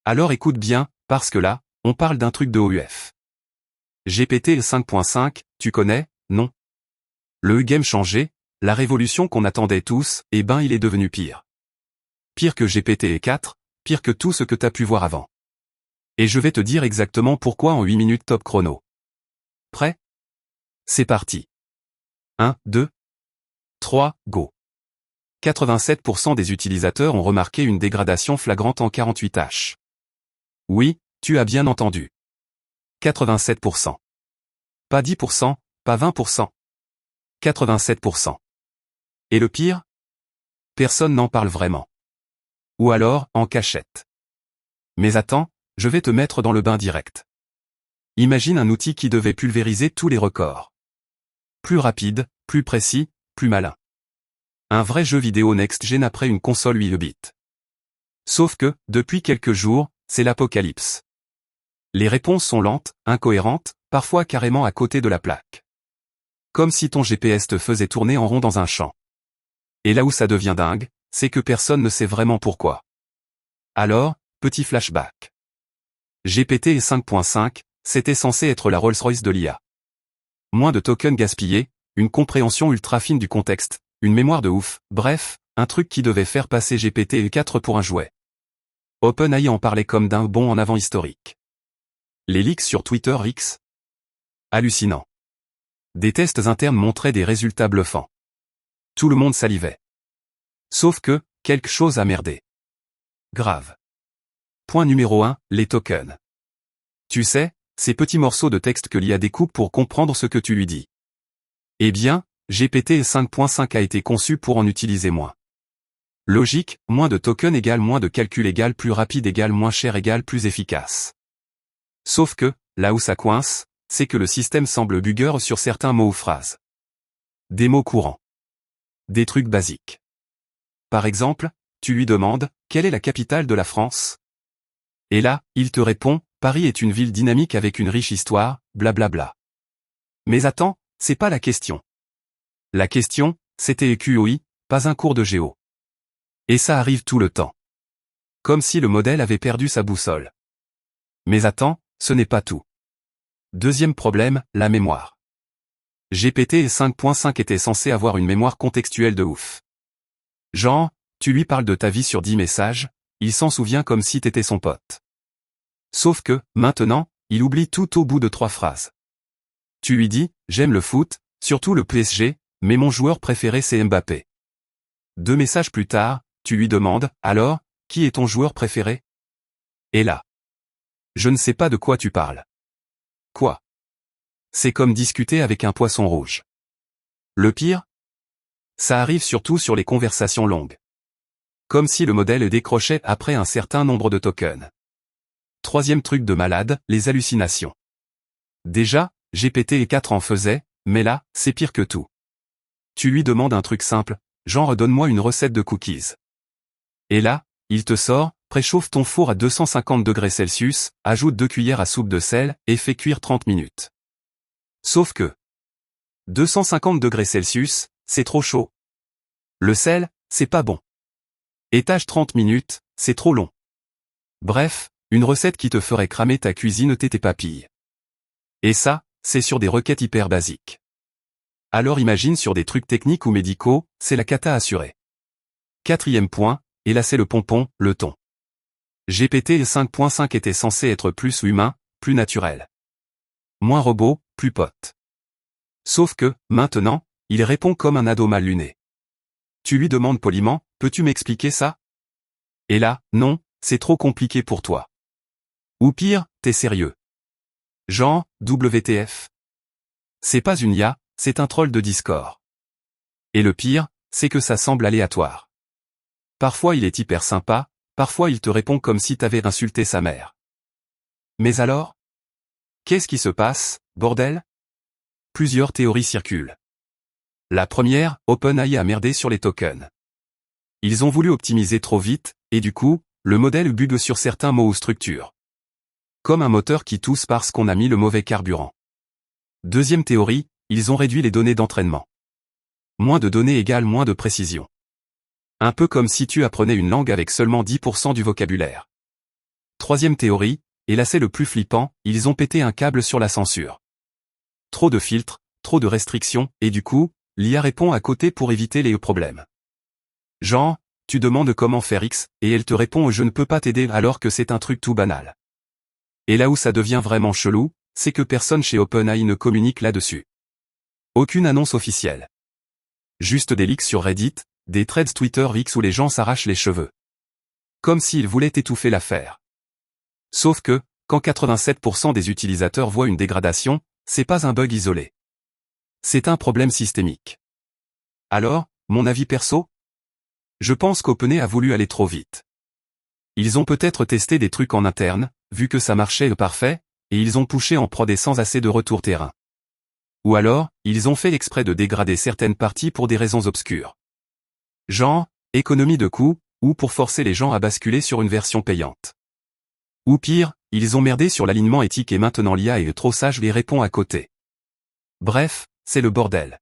Alors écoute bien, parce que là, on parle d'un truc de OUF. GPT 5.5, tu connais, non? Le game changé, la révolution qu'on attendait tous, eh ben il est devenu pire. Pire que GPT 4, pire que tout ce que t'as pu voir avant. Et je vais te dire exactement pourquoi en 8 minutes top chrono. Prêt? C'est parti. 1, 2, 3, go. 87% des utilisateurs ont remarqué une dégradation flagrante en 48H. Oui, tu as bien entendu. 87%. Pas 10%, pas 20%. 87%. Et le pire? Personne n'en parle vraiment. Ou alors, en cachette. Mais attends, je vais te mettre dans le bain direct. Imagine un outil qui devait pulvériser tous les records. Plus rapide, plus précis, plus malin. Un vrai jeu vidéo next-gen après une console 8 bits. Sauf que, depuis quelques jours, c'est l'apocalypse. Les réponses sont lentes, incohérentes, parfois carrément à côté de la plaque. Comme si ton GPS te faisait tourner en rond dans un champ. Et là où ça devient dingue, c'est que personne ne sait vraiment pourquoi. Alors, petit flashback. GPT 5.5, c'était censé être la Rolls-Royce de l'IA. Moins de tokens gaspillés, une compréhension ultra fine du contexte, une mémoire de ouf, bref, un truc qui devait faire passer GPT 4 pour un jouet. OpenAI en parlait comme d'un bond en avant historique. Les leaks sur Twitter X. Hallucinant. Des tests internes montraient des résultats bluffants. Tout le monde salivait. Sauf que, quelque chose a merdé. Grave. Point numéro 1, les tokens. Tu sais, ces petits morceaux de texte que l'IA découpe pour comprendre ce que tu lui dis. Eh bien, GPT 5.5 a été conçu pour en utiliser moins. Logique, moins de tokens égale moins de calcul égale plus rapide égale moins cher égale plus efficace. Sauf que, là où ça coince, c'est que le système semble bugger sur certains mots ou phrases. Des mots courants. Des trucs basiques. Par exemple, tu lui demandes, quelle est la capitale de la France? Et là, il te répond, Paris est une ville dynamique avec une riche histoire, blablabla. Mais attends, c'est pas la question. La question, c'était EQOI, pas un cours de géo. Et ça arrive tout le temps. Comme si le modèle avait perdu sa boussole. Mais attends, ce n'est pas tout. Deuxième problème, la mémoire. GPT 5.5 était censé avoir une mémoire contextuelle de ouf. Genre, tu lui parles de ta vie sur 10 messages, il s'en souvient comme si t'étais son pote. Sauf que, maintenant, il oublie tout au bout de 3 phrases. Tu lui dis, j'aime le foot, surtout le PSG, mais mon joueur préféré c'est Mbappé. 2 messages plus tard, tu lui demandes, alors, qui est ton joueur préféré? Et là. Je ne sais pas de quoi tu parles. Quoi? C'est comme discuter avec un poisson rouge. Le pire? Ça arrive surtout sur les conversations longues. Comme si le modèle décrochait après un certain nombre de tokens. Troisième truc de malade, les hallucinations. Déjà, GPT 4 en faisait, mais là, c'est pire que tout. Tu lui demandes un truc simple, genre donne-moi une recette de cookies. Et là, il te sort, préchauffe ton four à 250 degrés Celsius, ajoute 2 cuillères à soupe de sel, et fais cuire 30 minutes. Sauf que 250 degrés Celsius, c'est trop chaud. Le sel, c'est pas bon. Étage 30 minutes, c'est trop long. Bref, une recette qui te ferait cramer ta cuisine et tes papilles. Et ça, c'est sur des requêtes hyper basiques. Alors imagine sur des trucs techniques ou médicaux, c'est la cata assurée. Quatrième point, et là c'est le pompon, le ton. GPT 5.5 était censé être plus humain, plus naturel. Moins robot, plus pote. Sauf que, maintenant, il répond comme un ado mal luné. Tu lui demandes poliment, peux-tu m'expliquer ça? Et là, non, c'est trop compliqué pour toi. Ou pire, t'es sérieux. Genre, WTF. C'est pas une IA, c'est un troll de Discord. Et le pire, c'est que ça semble aléatoire. Parfois il est hyper sympa, parfois il te répond comme si t'avais insulté sa mère. Mais alors? Qu'est-ce qui se passe, bordel? Plusieurs théories circulent. La première, OpenAI a merdé sur les tokens. Ils ont voulu optimiser trop vite, et du coup, le modèle bug sur certains mots ou structures. Comme un moteur qui tousse parce qu'on a mis le mauvais carburant. Deuxième théorie, ils ont réduit les données d'entraînement. Moins de données égale moins de précision. Un peu comme si tu apprenais une langue avec seulement 10% du vocabulaire. Troisième théorie, et là c'est le plus flippant, ils ont pété un câble sur la censure. Trop de filtres, trop de restrictions, et du coup, l'IA répond à côté pour éviter les problèmes. Genre, tu demandes comment faire X, et elle te répond je ne peux pas t'aider alors que c'est un truc tout banal. Et là où ça devient vraiment chelou, c'est que personne chez OpenAI ne communique là-dessus. Aucune annonce officielle. Juste des leaks sur Reddit, des threads Twitter X où les gens s'arrachent les cheveux. Comme s'ils voulaient étouffer l'affaire. Sauf que, quand 87% des utilisateurs voient une dégradation, c'est pas un bug isolé. C'est un problème systémique. Alors, mon avis perso? Je pense qu'OpenAI a voulu aller trop vite. Ils ont peut-être testé des trucs en interne, vu que ça marchait parfait, et ils ont poussé en prod et sans assez de retour terrain. Ou alors, ils ont fait exprès de dégrader certaines parties pour des raisons obscures. Genre, économie de coûts, ou pour forcer les gens à basculer sur une version payante. Ou pire, ils ont merdé sur l'alignement éthique et maintenant l'IA est trop sage et répond à côté. Bref, c'est le bordel.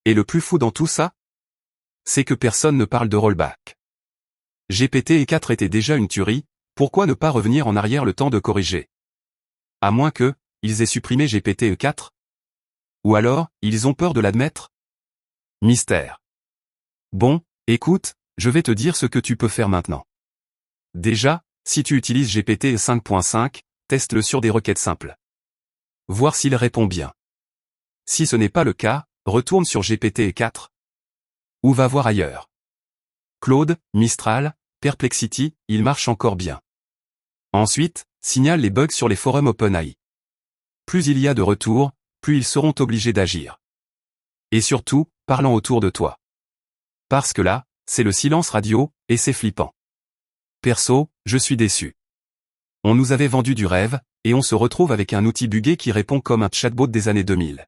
Et le plus fou dans tout ça? C'est que personne ne parle de rollback. GPT-4 était déjà une tuerie, pourquoi ne pas revenir en arrière le temps de corriger? À moins que, ils aient supprimé GPT-4? Ou alors, ils ont peur de l'admettre? Mystère. Bon, écoute, je vais te dire ce que tu peux faire maintenant. Déjà, si tu utilises GPT 5.5, teste-le sur des requêtes simples. Voir s'il répond bien. Si ce n'est pas le cas, retourne sur GPT-4. Ou va voir ailleurs. Claude, Mistral, Perplexity, il marche encore bien. Ensuite, signale les bugs sur les forums OpenAI. Plus il y a de retours, plus ils seront obligés d'agir. Et surtout, parlant autour de toi. Parce que là, c'est le silence radio, et c'est flippant. Perso, je suis déçu. On nous avait vendu du rêve, et on se retrouve avec un outil buggé qui répond comme un chatbot des années 2000.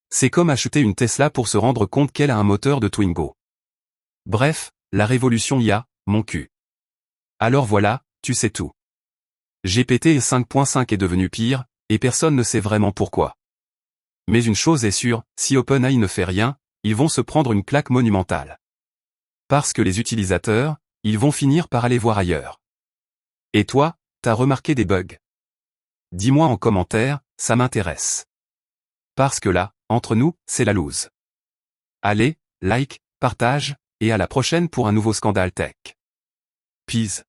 C'est comme acheter une Tesla pour se rendre compte qu'elle a un moteur de Twingo. Bref, la révolution IA, mon cul. Alors voilà, tu sais tout. GPT 5.5 est devenu pire, et personne ne sait vraiment pourquoi. Mais une chose est sûre, si OpenAI ne fait rien, ils vont se prendre une claque monumentale. Parce que les utilisateurs, ils vont finir par aller voir ailleurs. Et toi, t'as remarqué des bugs? Dis-moi en commentaire, ça m'intéresse. Parce que là, entre nous, c'est la loose. Allez, like, partage, et à la prochaine pour un nouveau scandale tech. Peace.